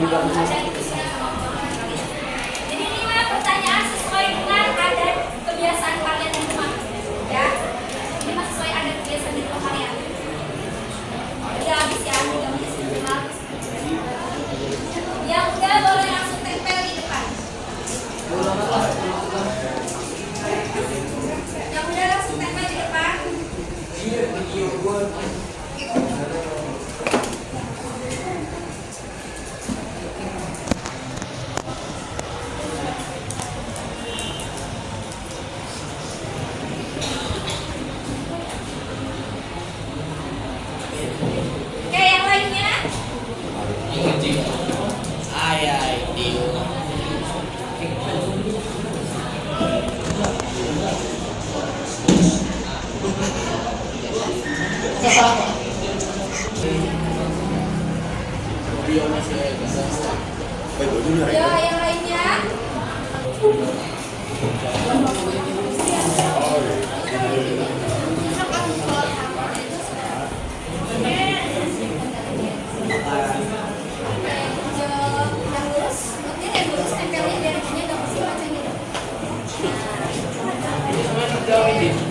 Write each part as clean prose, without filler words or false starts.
ada itu sudah sama golongan kalian. Jadi 5 pertanyaan sesuai dengan adat kebiasaan kalian di rumah. Ya, 5 sesuai adat kebiasaan di rumah kalian. Udah habis ya, 3 menit sebelum. Yang udah boleh langsung tempel di depan. Yang udah langsung tempel di depan. Oke, yang lainnya. Ya, yang lainnya. Yang lurus, mungkin yang lurus tempelnya biar ibunya nggak pusing macam gitu. Yang udah boleh duduk.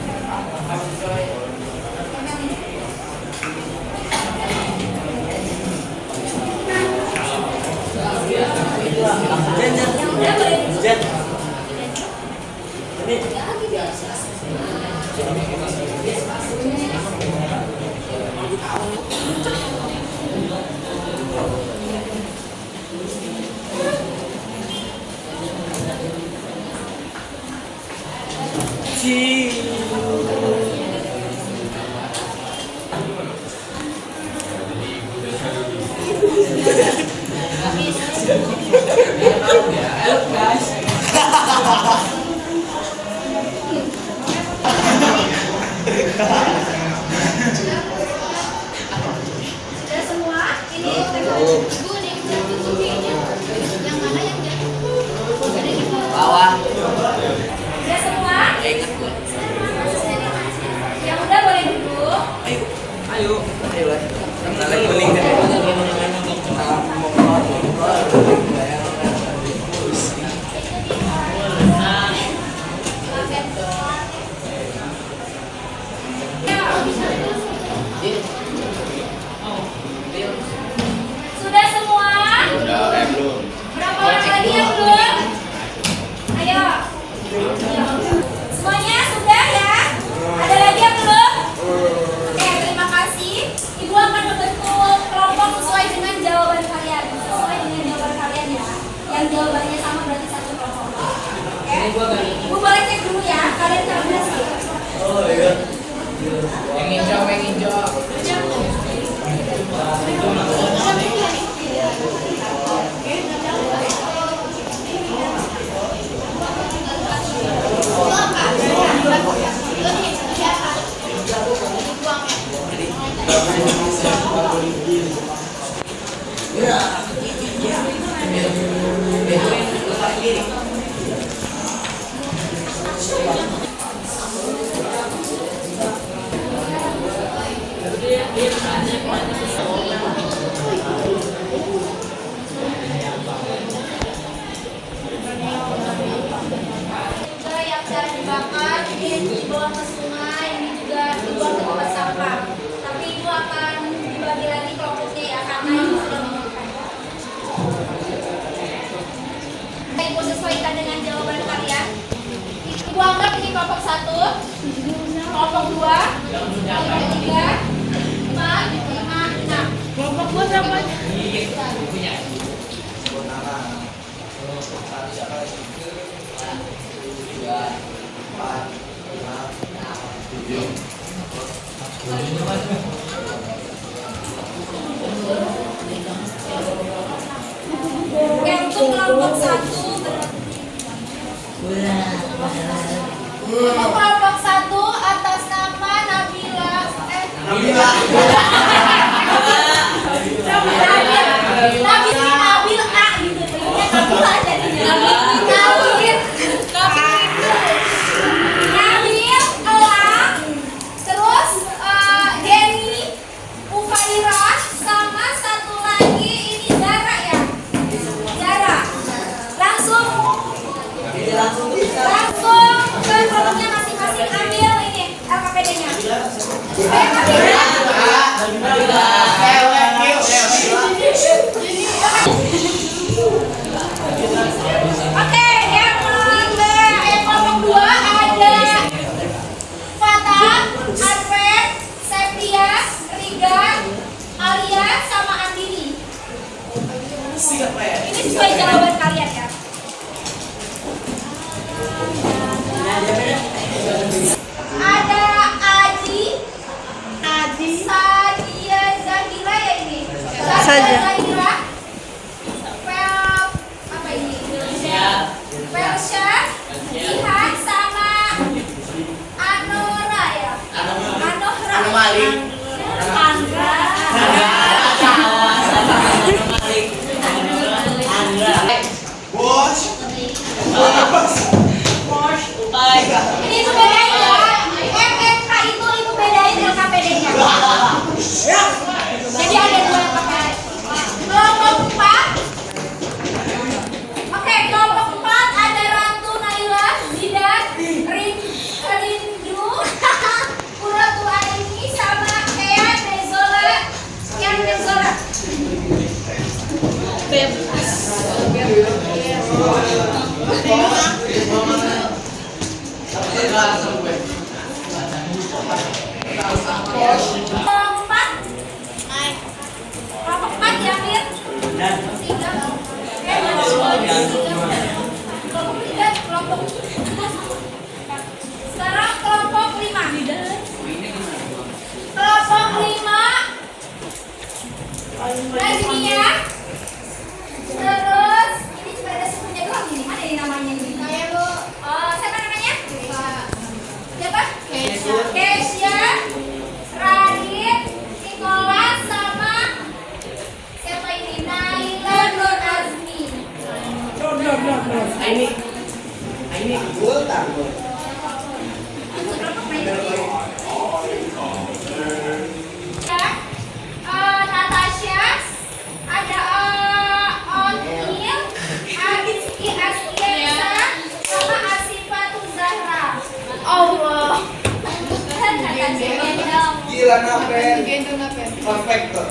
Sudah semua? Ini ibu nih, yang mana yang jatuh? Ada di bawah. Sudah semua? Yang udah boleh duduk. Ayo. Lagi bening deh. Sudah semua? Berapa orang lagi yang belum? Ayo. Semuanya sudah ya? Ada lagi yang belum? Oke, terima kasih. Ibu akan membentuk kelompok sesuai dengan jawaban kalian. Sesuai dengan jawaban kalian ya. Yang jawabannya sama berarti satu kelompok. Oke? Ibu boleh cek dulu ya. Kalian tahu sih. Oh iya. Yang hijau. Yang cara dibakar, ini dibawa ke sungai, ini juga dibuang ke tempat sampah. Tapi ibu akan dibagi lagi kelompoknya ya, karena ibu sudah memakan. Ibu sesuaikan dengan jawaban kalian. Ibu anggap ini kelompok 1, kelompok 2, kelompok 3, 4, 5, 6. Kelompok gua siapa? Untuk kelompok 1 untuk kelompok 1 atas nama Nabila Nabil A gitu. Nabila jadinya Nabil Elang, terus Denny, Ufairah, sama satu lagi ini Zara ya. saja. Apa ini? Persya, Jihan sama Anora ya. Anomali. Angga. Bos. Ini ibu bedain ya. MMK itu ibu bedain LKPD-nya. Jadi ada dua LKPD. Kelompok 4. Oke, kelompok 4 ada Ratu Naila, Zidan, Rindu, Puratu Aini sama Kean Mezola. Kean Mezola. Kelompok 4 diambil. Tiga. Kelompok 3, sekarang kelompok 5. Kelompok 5 Rajnia. Terus ini cuma ada sukunya doang ini. Mana ini namanya ini? Siapa namanya? Siapa? Kesia, Radit, Nicholas sama siapa ini? Naila Nur Azmi. Ini gultan. Natasha, ada Onil, Rizky Askiensa, sama Asifatul Zahra. Allah. Gila ngapain? Perfect tuh.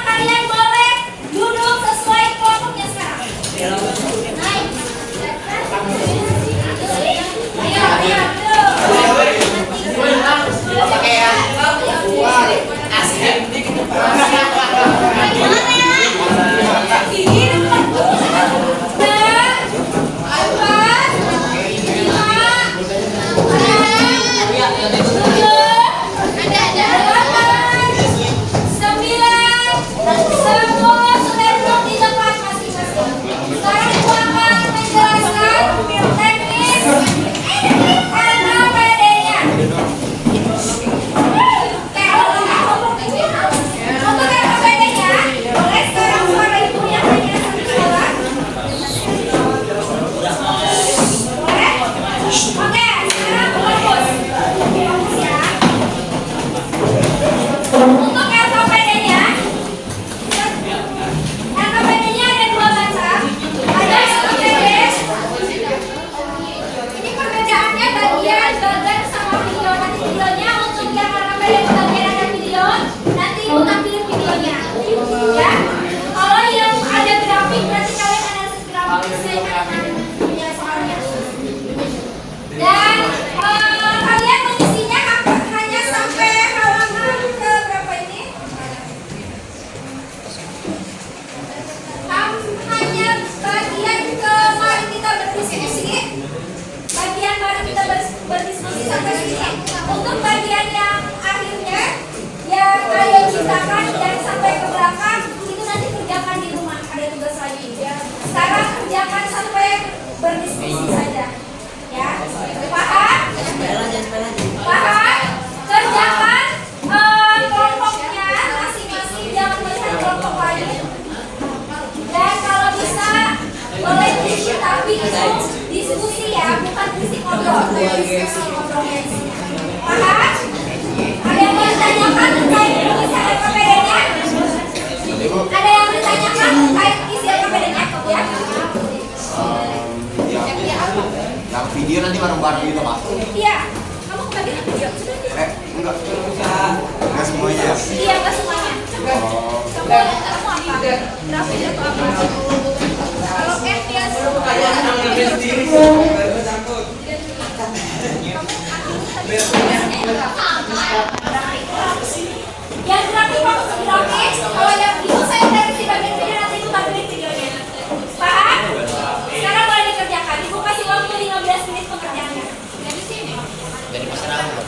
Kalian boleh duduk sesuai kelompoknya sekarang. Naik. Ayo, Video nanti bareng-bareng gitu Pak? Iya, kamu kebagian video? Enggak. Enggak semuanya ya? Iya, enggak semuanya. Kamu apa? Grafis atau apa? Kalau dia yang grafis fokus ke grafis, kalau yang itu saya dari di bagian video nanti itu tampilin videonya. Paham? Sekarang boleh dikerjakan. Ibu kasih waktu 15 menit pengerjaannya. Dari sini. Jadi pesan aku.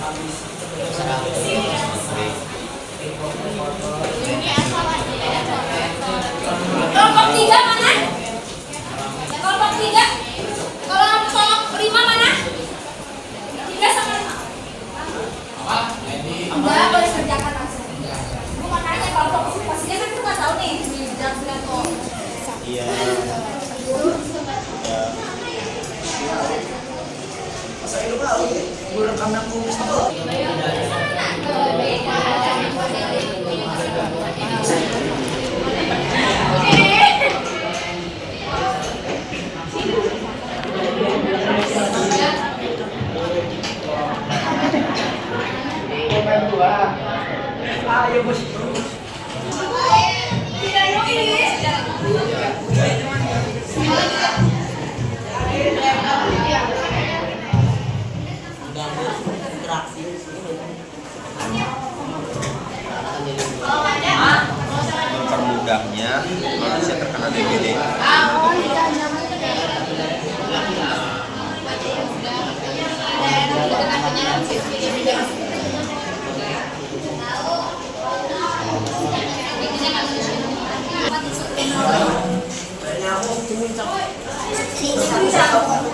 Misalkan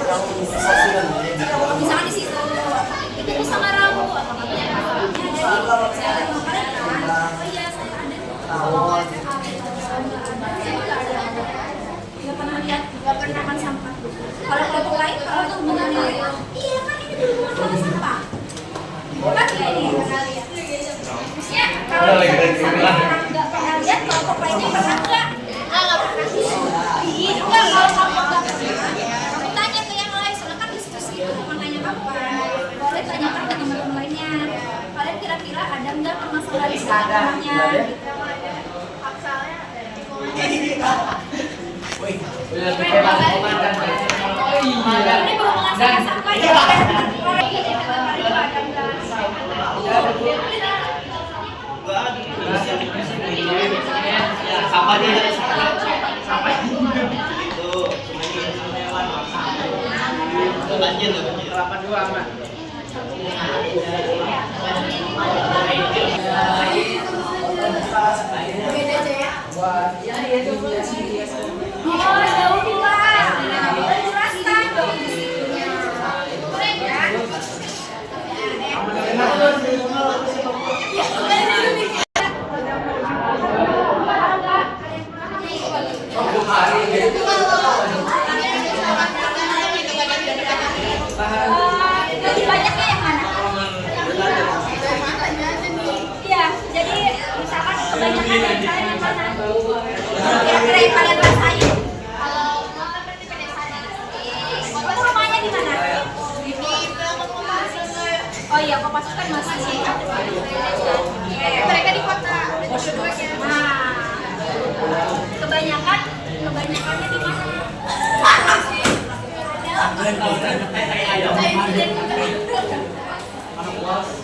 di situ itu bisa ngaramu atau nggak punya pasalnya, jadi saya ada kemarin kan, oh iya saya ada kalau nggak pernah lihat, nggak pernah kan sampah. Kalau kelompok lain kalau tuh benar iya kan ini dulu masalah sampah, kan ya ini pernah lihat. Ya kalau nggak pernah lihat kelompok lainnya pernah nggak? Nggak pernah sih. Iya nggak kalau kelompok nggak pernah. Tanya ke yang lain, soalnya kan diskusi itu bukan tanya kapan. Boleh tanyakan ke teman-teman lainnya. Kalian kira-kira ada nggak permasalahan di sekolahnya? Ini berhubungan sama sampah ya. Sampah dia itu banjir kelapa dua aman. Oh, jauh dua. Jelaskan dong di situnya. Keren ya? Lebih banyaknya yang mana? Iya, jadi misalkan kebanyakan dari kalian yang mana? Kira-kira yang kalian rasain? Kalau rumahnya di mana? Oh iya, Kopas kan masih mereka di kota. Nah, kebanyakannya di mana?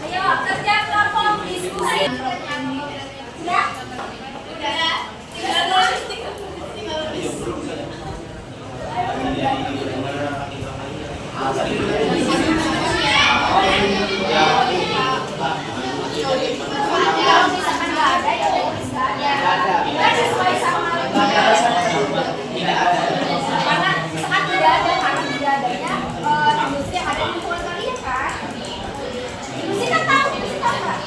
Ayo kerja kelompok diskusi. Udah? Udah. Kalau misalkan nggak ada ya udah nggak ada. Kan sesuai sama karena misalkan tidak ada karena tidak adanya industri yang ada di lingkungan kalian kan. Industri kan tahu nggak?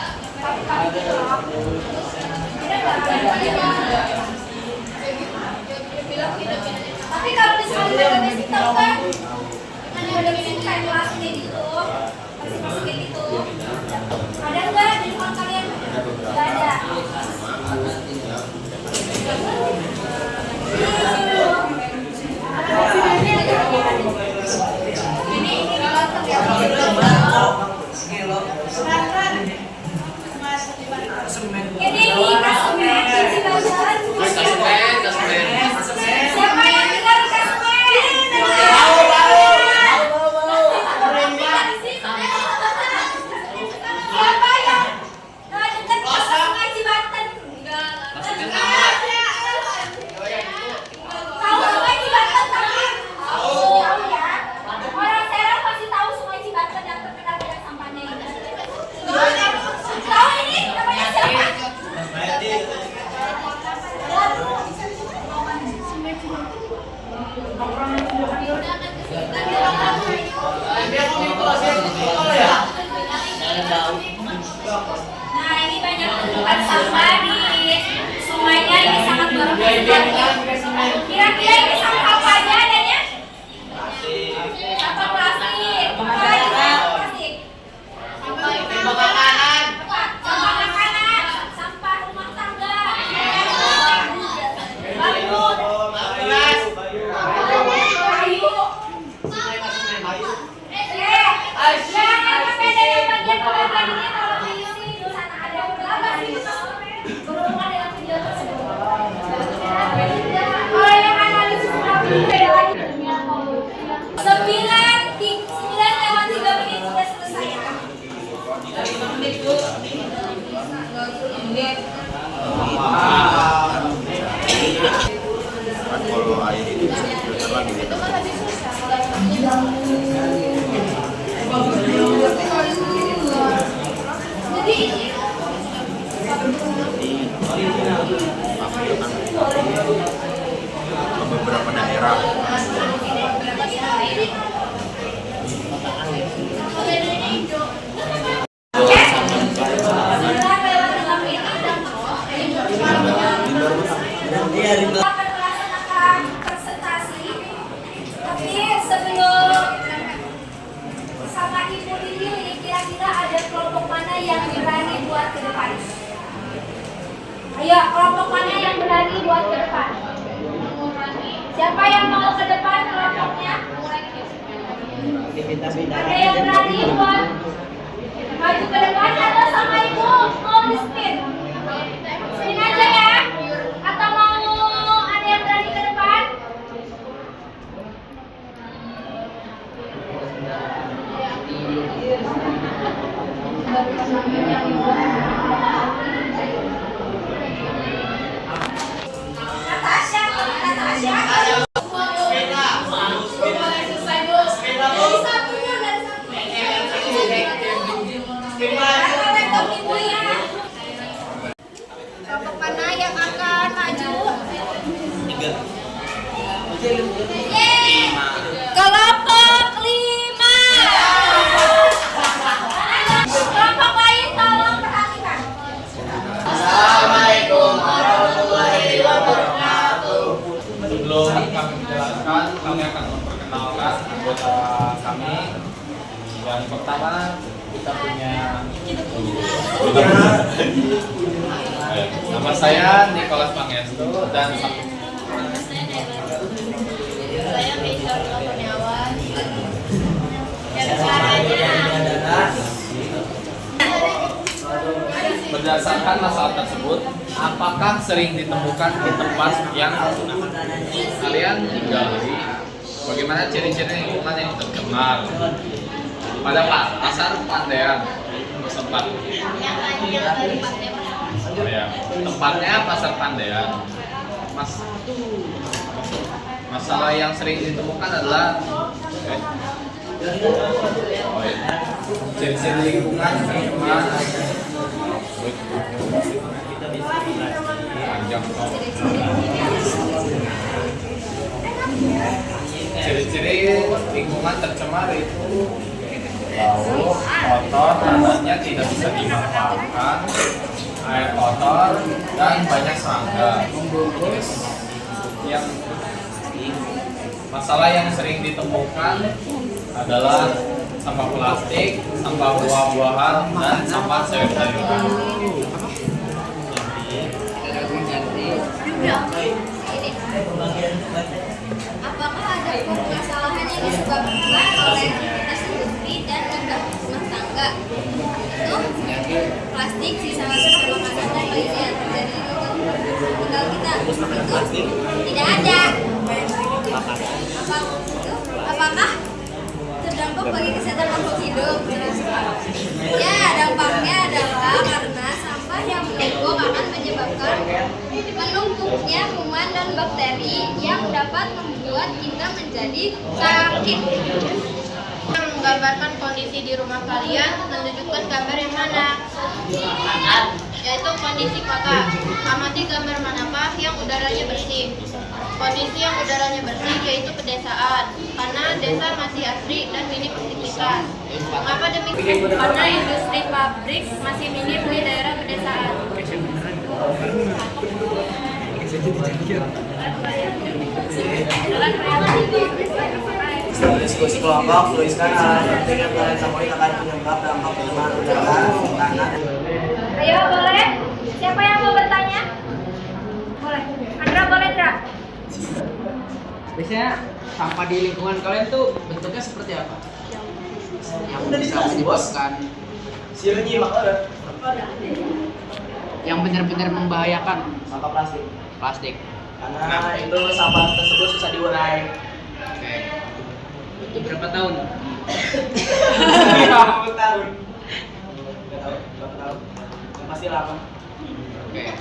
Tapi gitu loh. Tapi kalau misalkan mereka basic tahu kan, dengan yang udah basic kayak kelas kayak gitu, masih kayak gitu. Ada nggak di lingkungan kalian? Nggak ada. Ini kasumen, siapa yang tinggal di kasumen? Siapa yang dekat ke Sungai Cibaten? Tahu Sungai Cibaten tapi? Tahu ya. Orang Serang pasti tahu Sungai Cibaten yang terkenal dengan sampahnya ini. Tahu ini namanya siapa? Nah ini banyak tumpukan sampah di sungainya, ini sangat bermanfaat. Kira-kira ini sampah apa aja adanya? Sampah plastik. Apa lagi sampah plastik? Sampah makanan. Sampah makanan. Sampah rumah tangga. Bambu. Yang beda yang bagian keluarga ini kalau di sini di sana ada berapa sih berhubungan dengan video tersebut. Kalau yang analisis tadi beda lagi. 9 lewat 3 menit sudah selesai ya. Kalau air itu filter lagi gitu. Beberapa daerah Ada yang berani buat maju ke depan atau sama ibu mau di-spin? Spin aja ya. Atau mau ada yang berani ke depan? Natasha. Kelompok mana yang akan maju? 3. Kelompok 5. Kelompok lain tolong perhatikan. Assalamualaikum warahmatullahi wabarakatuh. Sebelum kami menjelaskan, kami akan memperkenalkan anggota kami. Yang pertama kita punya nama saya Nicholas Pangestu dan Saya Meisha Kurniawan. berdasarkan masalah tersebut, apakah sering ditemukan di tempat yang kalian tinggali? Bagaimana ciri-ciri lingkungan yang tercemar? Pada pasar Pandean tempat ya, tempatnya pasar Pandean. Masalah yang sering ditemukan adalah ciri-ciri lingkungan tercemar. Ciri-ciri lingkungan tercemar itu bau, kotor, tanahnya tidak bisa dimanfaatkan, air kotor, dan banyak serangga. Yang masalah yang sering ditemukan adalah sampah plastik, sampah buah-buahan, dan sampah sayur-sayuran. Apakah ada permasalahan yang disebabkan oleh aktivitas industri dan rumah tangga? Itu plastik, sisa-sisa makanan dan lainnya yang terjadi di tinggal kita. Itu tidak ada. Apakah terdampak bagi kesehatan makhluk hidup? Ya, dampaknya adalah karena sampah yang menumpuk akan menyebabkan menumpuknya kuman dan bakteri yang dapat membuat kita menjadi sakit. Menggambarkan kondisi di rumah kalian, menunjukkan gambar yang mana? Yaitu kondisi kota. Amati gambar manakah yang udaranya bersih. Kondisi yang udaranya bersih yaitu pedesaan, karena desa masih asri dan minim aktivitas. Mengapa demikian? Karena industri pabrik masih minim di daerah pedesaan. Setelah diskusi kelompok, tuliskan hal penting yang kalian temui akan penyebab dampak pencemaran udara, tanah. Ayo, boleh? Siapa yang mau bertanya? Boleh. Andra, boleh, Andra? Biasanya sampah di lingkungan kalian tuh bentuknya seperti apa? Yang bisa menyebabkan, Siapa nyimak ada? yang benar-benar membahayakan Sampah plastik. plastik. Karena itu sampah tersebut susah diurai. Oke. Itu berapa tahun? 50 tahun. Nggak tahu, berapa tahun? Yang pasti lama. Oke.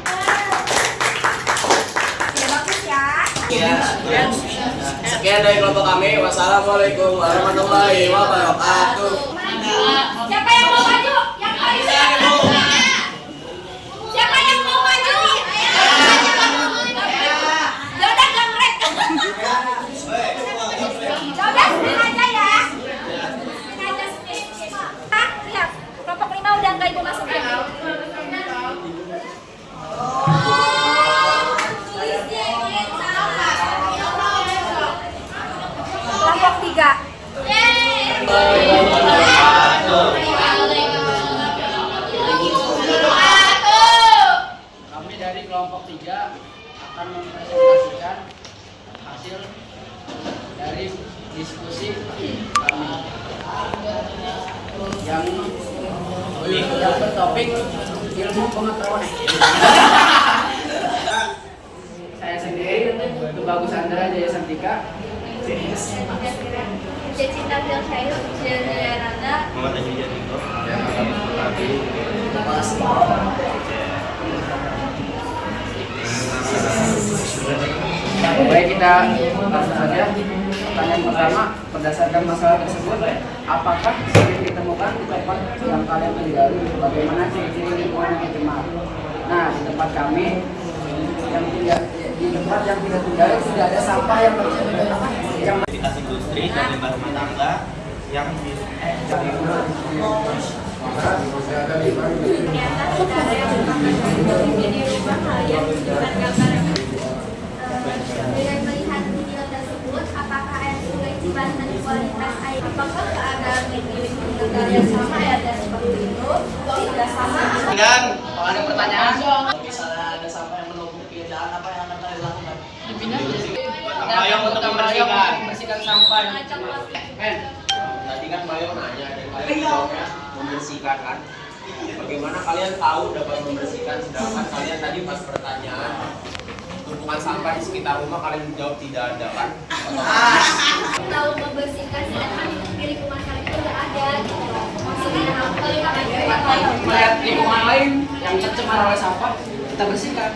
Ya, bagus ya. Ya, sekian dari kelompok kami. Wassalamualaikum warahmatullahi wabarakatuh. Siapa yang mau maju? Yang paling depan. Siapa yang mau maju? Ya udah gamrek. Ya udah spin aja ya. Spin aja spin. Ah, lihat. Kelompok 5 udah enggak ibu masukin. Kelompok 3. Kami dari kelompok 3 akan mempresentasikan hasil dari diskusi kami. yang bertopik ilmu pengetahuan. Saya sendiri itu Bagus Andra Jaya Santika. Cinta Bil Syahir, Jaya Nanda. Muhammad Ajri Jatiko. Baik, kita langsung saja. Pertanyaan pertama, berdasarkan masalah tersebut, apakah sering ditemukan di tempat yang kalian tinggal? Bagaimana ciri-ciri lingkungan yang dicemar? Nah, di tempat kami yang tidak di tempat yang tidak tinggal sudah ada sampah yang Aktivitas industri dan limbah rumah tangga yang Di atas sudah ada yang jadi rubah kalian tunjukkan gambar yang dengan melihat video tersebut, apakah air sungai Cibanten kualitas air, apakah keadaan di lingkungan kalian sama ya dan seperti itu? Tidak sama. Dan kalau ada pertanyaan, Misalnya ada sampah yang menumpuk di jalan, apa yang akan kalian lakukan? yang membersihkan sampah yang dicemar. Tadi kan Bayo nanya dan Bayo jawabnya membersihkan kan. Bagaimana kalian tahu dapat membersihkan sedangkan kalian tadi pas pertanyaan tumpukan sampah di sekitar rumah kalian jawab tidak ada kan? Tahu membersihkan sedangkan di lingkungan kalian itu tidak ada gitu. Maksudnya Melihat lingkungan lain yang tercemar oleh sampah, kita bersihkan.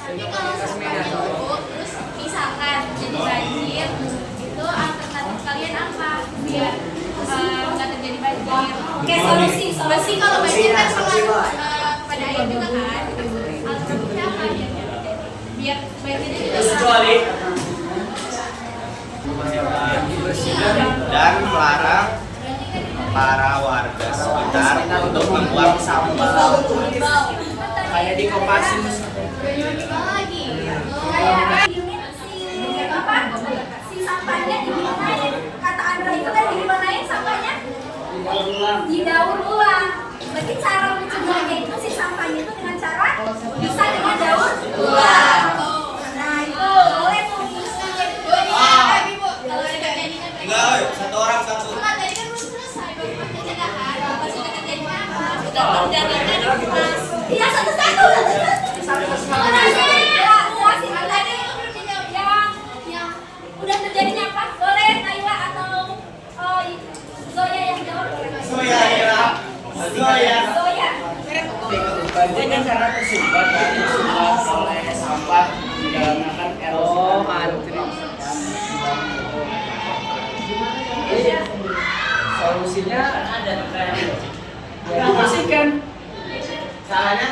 Tapi kalau sampah itu terus misalkan jadi banjir, itu alternatif kalian apa biar nggak terjadi banjir? Oke, solusi Kalau banjir kan pengaruh kepada air juga kan. Alternatifnya apa biar banjirnya juga Kecuali dan melarang para warga sekitar untuk membuang sampah. Kayak di Kopassus. lagi. kayak unit si sampahnya dimanain, kata Andra itu kan dimanain sampahnya didaur ulang. Berarti cara mencegahnya itu si sampahnya itu dengan cara bisa dengan daur ulang. Nah itu boleh tuh. Kalau ada kejadian satu orang satu. tadi kan belum selesai bagaimana pencegahan? Pas sudah kejadian apa? Sudah terjadinya di kelas. Iya satu-satu. Yang udah terjadinya apa? Boleh Naila atau Zoya yang jawab? Zoya. Dengan cara tersumbat oleh sampah dikarenakan erosi. Solusinya dibersihkan. Caranya?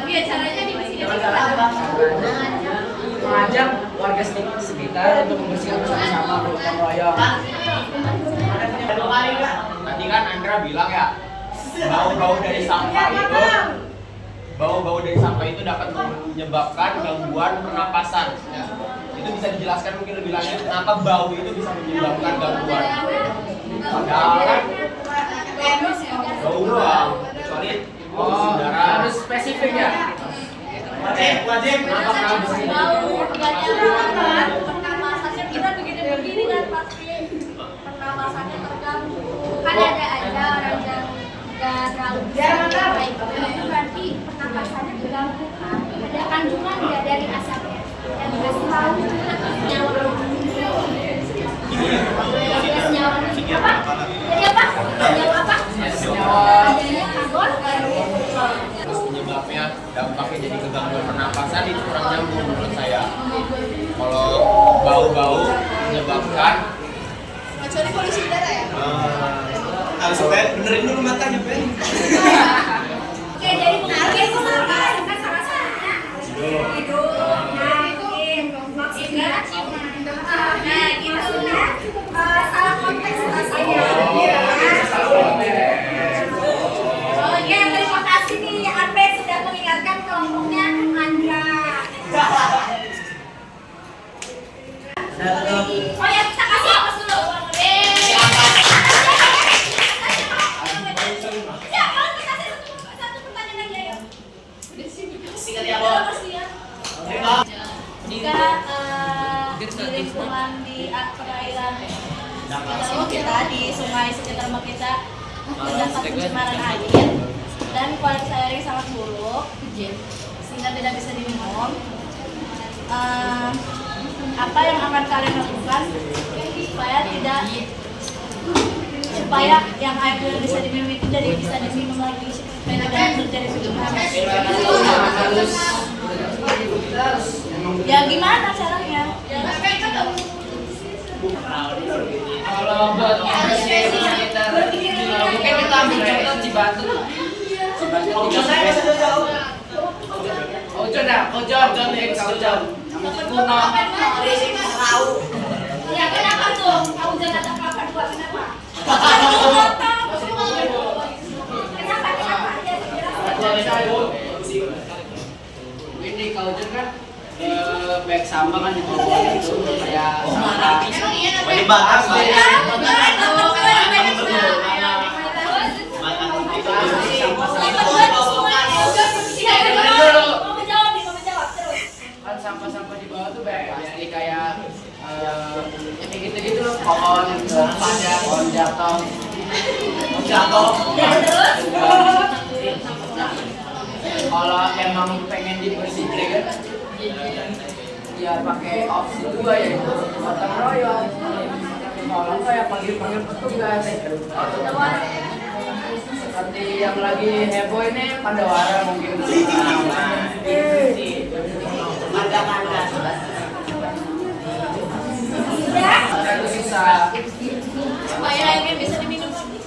Iya, caranya dibersihkan. Mengajak warga sekitar untuk membersihkan bersama-sama bergotong royong. Tadi kan Andra bilang ya bau-bau dari sampah itu dapat menyebabkan gangguan pernapasan. Ya. Itu bisa dijelaskan mungkin lebih lanjut kenapa bau itu bisa menyebabkan gangguan. Padahal kan bau doang, kecuali polusi udara. Harus spesifik ya. Wajib. Kenapa kalau di sini? Pernapasannya kita begini-begini kan pasti pernapasannya terganggu. Kan ada orang yang nggak terlalu bisa baik itu berarti pernapasannya terganggu kan. Ada kandungan nggak dari asapnya yang dikasih tahu nyawa apa? Jadi apa? Nyawa apa? Adanya karbon. Penyebabnya dampaknya jadi kegangguan pernapasan itu kurang nyambung menurut saya. Kalau bau-bau menyebabkan Kecuali polusi udara ya? Harus benerin dulu matanya, Ben. Oke, jadi oke itu apa? Kan salah satunya hidung. Nah, maksudnya nah gitu ya. Salah konteks rasanya. Oke, terima kasih nih Arbe sudah mengingatkan kelompoknya Andra. Oh ya, kita kasih apa dulu? Siapa? Kita kasih satu pertanyaan lagi ayo. Singkat ya, Bo. Jika di lingkungan di perairan kita di sungai sekitar rumah kita terdapat pencemaran air dan kualitas air yang sangat buruk sehingga tidak bisa diminum. Apa yang akan kalian lakukan supaya yang air yang bisa diminum itu jadi bisa diminum lagi supaya tidak terjadi pencemaran? Ya gimana caranya? Kalau buat kita mungkin kita ambil contoh Cibatu. Ojo saya bisa jauh. Ojo dah, ojo nih ojo. Kuno. Ya kenapa tuh? Kamu jangan ada apa dua kenapa? Ini kalau kan baik sampah kan dibawa itu kayak sampah. Dibahas lah. Kan sampah-sampah di bawah tuh baik jadi kayak gitu-gitu loh, pohon jatuh. Kalau emang pengen dibersihkan ya pakai opsi 2 yaitu gotong royong. Kalau enggak ya panggil petugas. Seperti yang lagi heboh ini Pandawara mungkin. Itu susah. Supaya airnya bisa diminum lagi.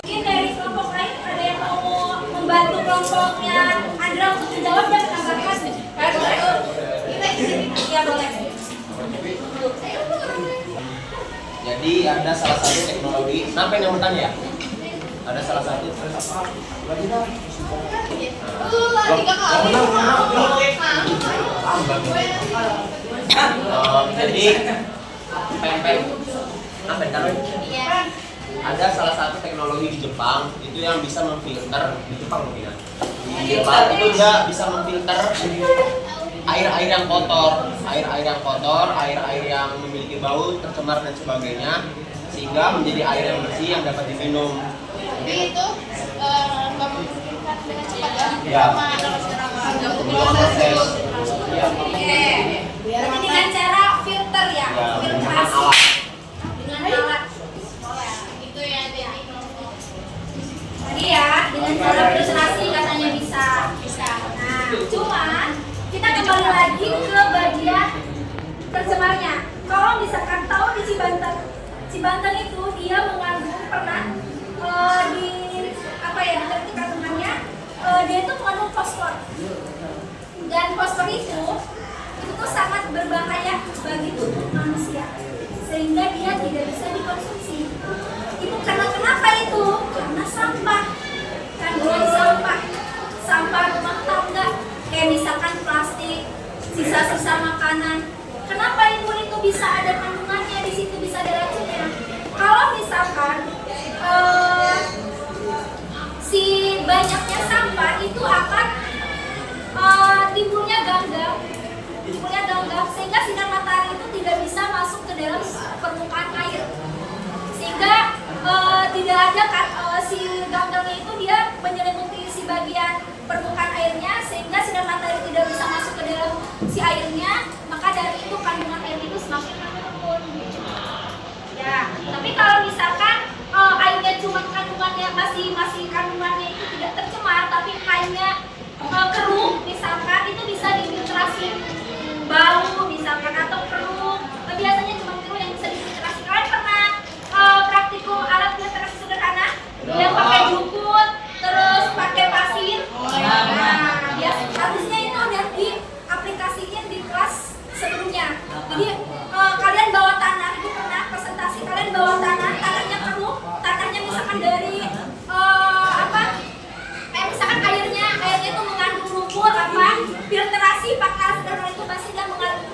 Mungkin dari kelompok lain ada yang mau membantu kelompoknya Andra untuk menjawab dan menambahkan. Iya boleh. Jadi ada salah satu teknologi, sampai yang bertanya ya? Ada salah satu jadi pempek apa namanya? Ada salah satu teknologi di Jepang itu yang bisa memfilter di Jepang mungkin ya. Di Jepang itu dia bisa memfilter air-air yang kotor, air-air yang memiliki bau, tercemar dan sebagainya, sehingga menjadi air yang bersih yang dapat diminum. Jadi itu nggak memungkinkan dengan cepat Ya. Belum Proses. Ya. Oke. Berarti dengan cara filter ya, Ya, filtrasi. Dengan alat. itu ya. Tadi ya, dengan cara filtrasi katanya bisa. Nah, cuman kita kembali lagi ke bagian tercemarnya. Kalau misalkan tahu di Cibanten itu dia mengandung pernah di apa ya nanti kandungannya dia itu mengandung fosfor. Dan fosfor itu tuh sangat berbahaya bagi tubuh manusia sehingga dia tidak bisa dikonsumsi. Itu karena kenapa itu? Karena sampah. Kandungan sampah rumah tangga kayak misalkan plastik, sisa-sisa makanan. Kenapa limbun itu bisa ada kandungannya di situ, bisa ada racunnya? Kalau misalkan si banyaknya sampah itu akan timbulnya ganggang sehingga sinar matahari itu tidak bisa masuk ke dalam permukaan air sehingga tidak ada si ganggangnya itu dia menyelimuti si bagian permukaan airnya sehingga sinar matahari tidak bisa masuk ke dalam si airnya, maka dari itu kandungan air itu semakin menurun. Ya, tapi kalau misalkan airnya cuma kandungannya masih kandungannya itu tidak tercemar tapi hanya keruh misalkan, itu bisa difiltrasi bau misalkan atau keruh. Biasanya cuma keruh yang bisa difiltrasi. Kalian pernah praktikum alat filtrasi sederhana yang pakai jukut terus pakai pasir? Nah, ya harusnya itu udah diaplikasikan di kelas sebelumnya. Jadi kalian bawa tanah, itu pernah presentasi, kalian bawa tanahnya keruh, tanahnya misalkan dari misalkan airnya itu mengandung lumpur filtrasi pakai alat filtrasi itu pasti dan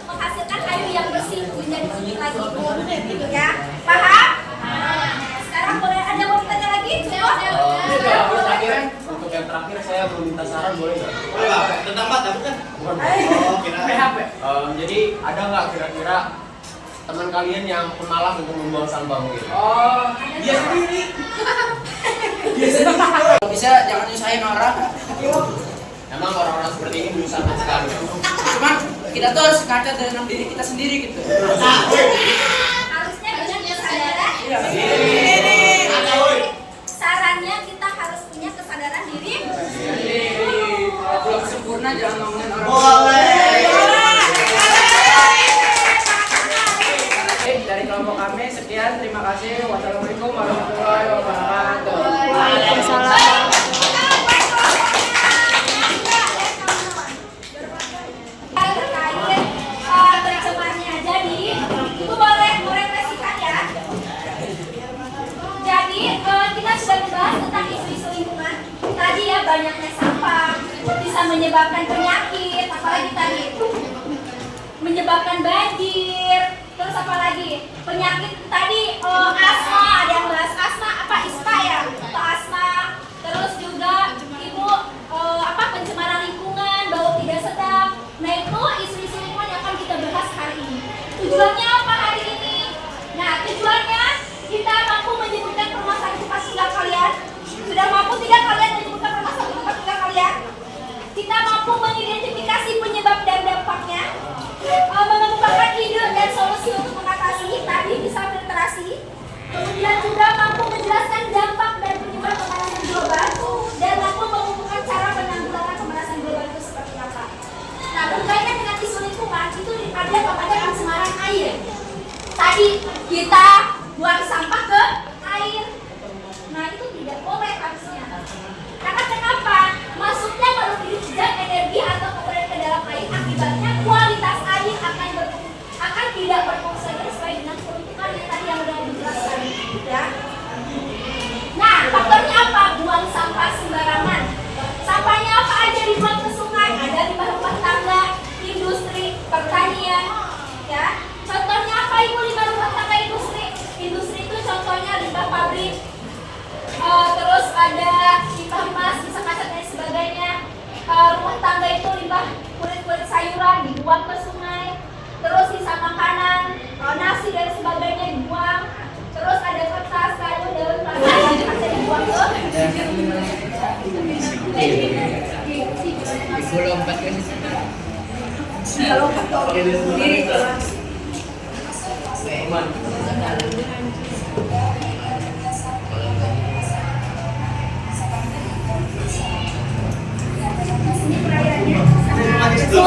menghasilkan air yang bersih menjadi bersih lagi gitu ya, paham? Nah, sekarang boleh ada mau ditanya lagi? Untuk yang terakhir saya meminta saran, boleh nggak? Tentang mata bukan? Bukan. Oh, kira PHP. Jadi ada nggak kira-kira teman kalian yang pemalas untuk membuang sampah mungkin? Oh, dia sendiri. Kalau bisa jangan nyusahin orang. Emang orang-orang seperti ini menyusahkan sekali. Cuman kita tuh harus kaca dalam diri kita sendiri gitu. Harusnya dengan kesadaran. Iya. Sarannya kita harus punya kesadaran diri. Kalau belum sempurna jangan ngomongin orang. Oke, dari kelompok kami sekian, terima kasih. Wassalamualaikum warahmatullahi wabarakatuh. Terkait tercemarnya, jadi itu boleh merefleksikan ya. Jadi kita sudah membahas tentang isu-isu lingkungan. Tadi ya banyaknya sampah bisa menyebabkan penyakit, apalagi tadi menyebabkan banjir. Terus apa lagi? Penyakit tadi asma, ada yang bahas asma apa ispa ya? Atau asma. Terus juga ibu pencemaran lingkungan, bau tidak sedap. Nah itu isu-isu lingkungan yang akan kita bahas hari ini. Tujuannya apa hari ini? Nah tujuannya kita mampu menyebutkan permasalahan tempat tinggal kalian. Sudah mampu tidak kalian menyebutkan permasalahan tempat tinggal kalian? Kita mampu mengidentifikasi penyebab dan dampaknya, mengemukakan ide dan solusi untuk mengatasi, tadi bisa filtrasi. Kemudian juga mampu menjelaskan dampak dan penyebab pemanasan global dan mampu mengumpulkan cara penanggulangan pemanasan global itu seperti apa. Nah, berkaitan dengan isu lingkungan itu ada namanya pencemaran air. Tadi kita buang sampah ke air. Nah, itu tidak boleh harusnya. Karena kenapa? Masuknya merugikan energi atau komponen ke dalam air, akibatnya kualitas air akan tidak berfungsi sesuai dengan peruntukan yang tadi yang sudah dijelaskan, ya. Nah, faktornya apa? Buang sampah sembarangan. Sampahnya apa aja dibuang ke sungai? Ada limbah rumah tangga, industri, pertanian, ya. Contohnya apa ibu limbah rumah tangga industri? Industri itu contohnya limbah pabrik. Terus ada limbah emas, bisa kaca dan sebagainya. Rumah tangga itu limbah kulit-kulit sayuran dibuang ke sungai. Terus sisa makanan, nasi dan sebagainya dibuang. Terus ada kertas, kayu, daun plastik yang bisa dibuang ke ini perairannya sangat bersih.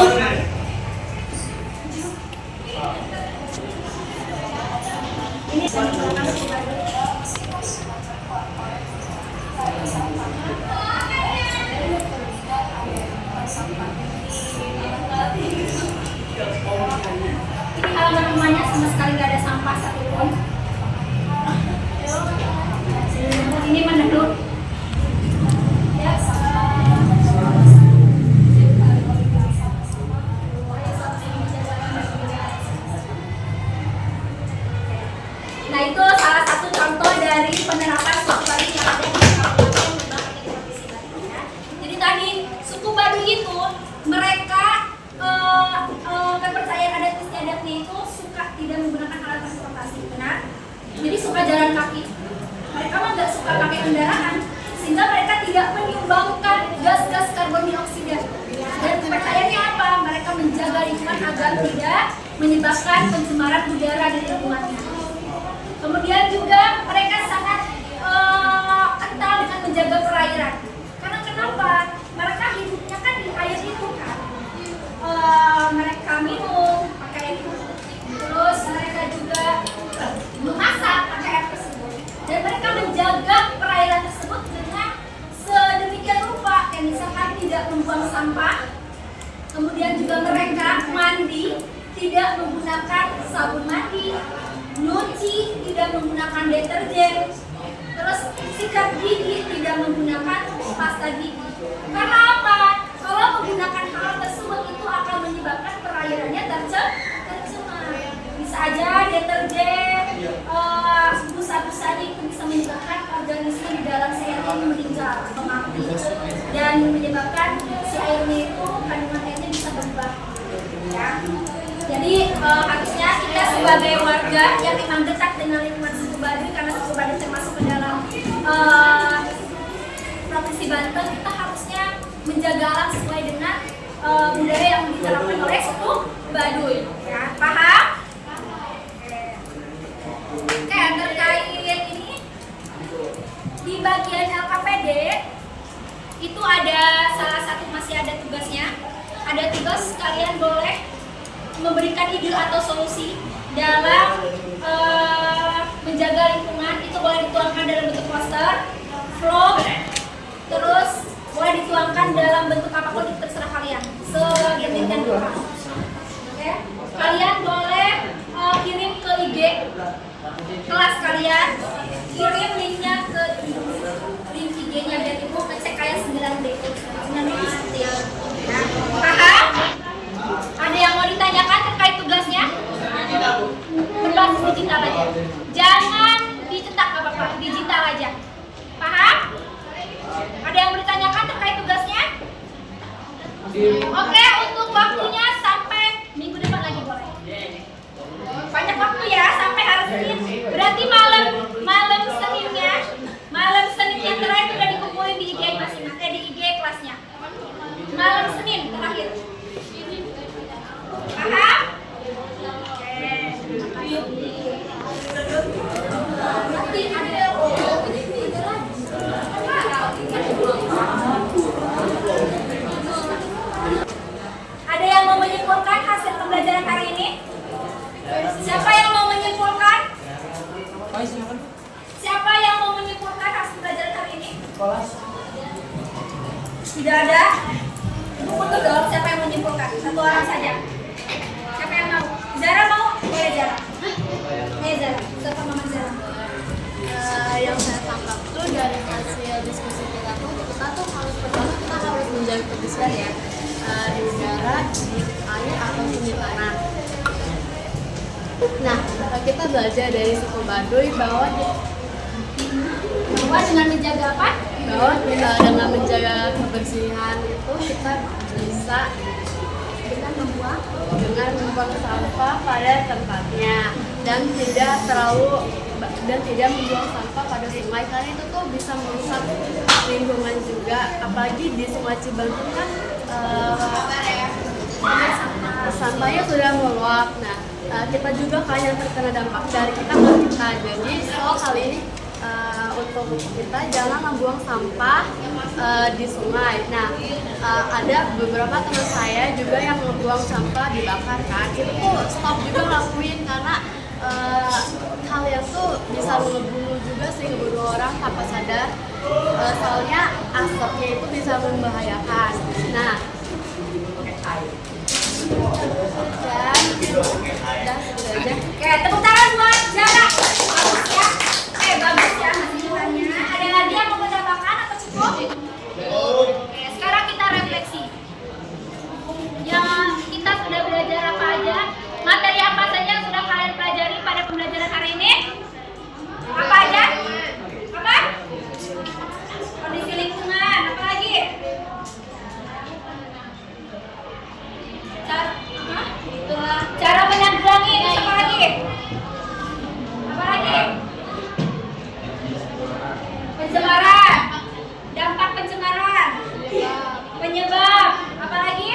Ini halaman rumahnya sama sekali nggak ada sampah satupun. Ini menedut. Ya. Nah itu salah satu contoh dari penerapan suku Baduy yang ada di Kabupaten Lebak di Provinsi Banten. Jadi tadi suku Baduy itu mereka kepercayaan adat istiadatnya itu suka tidak menggunakan alat transportasi, benar? Jadi suka jalan kaki. Mereka mah nggak suka pakai kendaraan, sehingga mereka tidak menyumbangkan gas-gas karbon dioksida. Dan kepercayaannya apa? Mereka menjaga lingkungan agar tidak menyebabkan pencemaran udara di lingkungannya. Kemudian juga mereka sangat kental dengan menjaga perairan. Karena kenapa? Mereka hidupnya kan di air itu kan. Mereka minum pakai air itu. Terus mereka juga memasak pakai air tersebut. Dan mereka menjaga perairan tersebut dengan sedemikian rupa yang misalkan tidak membuang sampah. Kemudian juga mereka mandi tidak menggunakan sabun mandi, nyuci tidak menggunakan deterjen, terus sikat gigi tidak menggunakan pasta gigi. Karena apa? Kalau menggunakan hal tersebut itu akan menyebabkan perairannya tercemar. Bisa aja deterjen, busa-busanya itu bisa menyebabkan organisme di dalam air ini meninggal atau mati. Dan menyebabkan si airnya itu kandungan airnya bisa berubah. Ya. Jadi harusnya kita sebagai warga yang memang dekat dengan lingkungan Suku Baduy, karena Suku Baduy termasuk ke dalam Provinsi Banten, kita harusnya menjaga alam sesuai dengan budaya yang diterapkan oleh Suku Baduy. Ya, paham? Oke, terkait ini di bagian LKPD itu ada salah satu masih ada tugasnya. Ada tugas kalian boleh memberikan ide atau solusi dalam menjaga lingkungan. Itu boleh dituangkan dalam bentuk poster, vlog, terus boleh dituangkan dalam bentuk apapun, itu terserah kalian. Sebagian dan dua. Oke, kalian boleh kirim ke IG kelas kalian, kirim linknya ke link IG-nya biar ibu ngecek kayak 9D. Ya. Paham? Ada yang mau ditanyakan terkait tugasnya? Berbasis digital aja. Jangan dicetak apa-apa, digital aja. Paham? Ada yang mau ditanyakan terkait tugasnya? Oke, untuk waktunya sampai minggu depan lagi boleh. Banyak waktu ya, sampai hari Senin. Berarti malam Seninnya, malam Senin yang terakhir udah dikumpulin di IG masing-masing, di IG kelasnya. Malam Senin terakhir. Paham? Nanti ada yang mau menyimpulkan hasil pembelajaran hari ini? Siapa yang mau menyimpulkan? Siapa yang mau menyimpulkan hasil pembelajaran hari ini? Tidak ada? Ibu butuh dong, siapa yang menyimpulkan? Satu orang saja. Siapa yang mau? Zara mau? Boleh Zara. Zara, siapa mama Zara? Yang saya tangkap tuh dari hasil diskusi kita tuh harus pertama kita harus menjaga kebersihan ya, di udara, di air atau di tanah. Nah, kita belajar dari Suku Baduy bahwa dengan menjaga apa? bahwa dengan menjaga kebersihan itu kita bisa dengan membuang sampah pada tempatnya dan tidak membuang sampah pada sungai, karena itu tuh bisa merusak lingkungan juga, apalagi di Sungai Cibantung kan sampahnya sudah meluap. Nah, kita juga kan yang terkena dampak dari kita. Jadi kali ini untuk kita jangan membuang sampah di sungai. Nah, ada beberapa teman saya juga yang membuang sampah dibakar kan. Itu tuh stop juga lakuin, karena hal yang tuh bisa ngebunuh juga sih, ngebunuh orang tanpa sadar. Soalnya asapnya itu bisa membahayakan. Nah, dan sudah aja. Oke, tepuk tangan buat Zara. Bagus ya. Bagus ya hasilnya. Ada lagi yang mau menambahkan atau cukup? Oke, sekarang kita refleksi. Yang kita sudah belajar apa aja? Materi apa saja yang sudah kalian pelajari pada pembelajaran hari ini? Apa aja? Apa? Kondisi lingkungan. Apa lagi? Cara menanggulangi. Apa lagi? Apa lagi? Pencemaran. Dampak pencemaran. Penyebab. Apa lagi?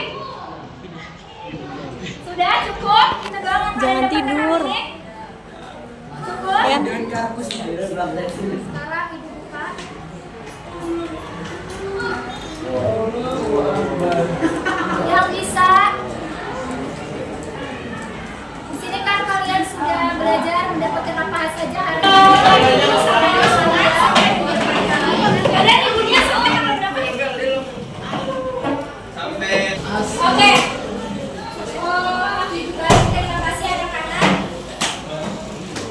Sudah cukup? Kita doang yang Jangan kalian dapatkan tidur. hari ini? Cukup? Sekarang Sekarang ibu buka. Yang bisa. Di sini kan kalian sudah belajar mendapatkan apa saja hari ini. Kalian ibunya sampai tanggal berapa? Oke. Terima kasih anak-anak.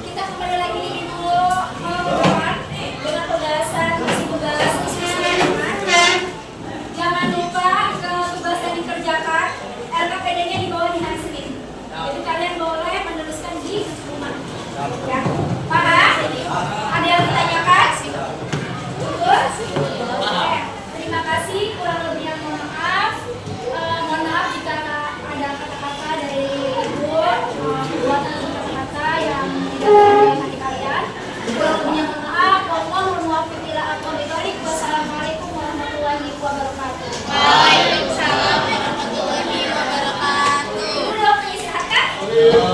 Kita kembali lagi minggu depan dengan pembahasan tugas lingkungan. Jangan lupa ke tugas tadi Aduh.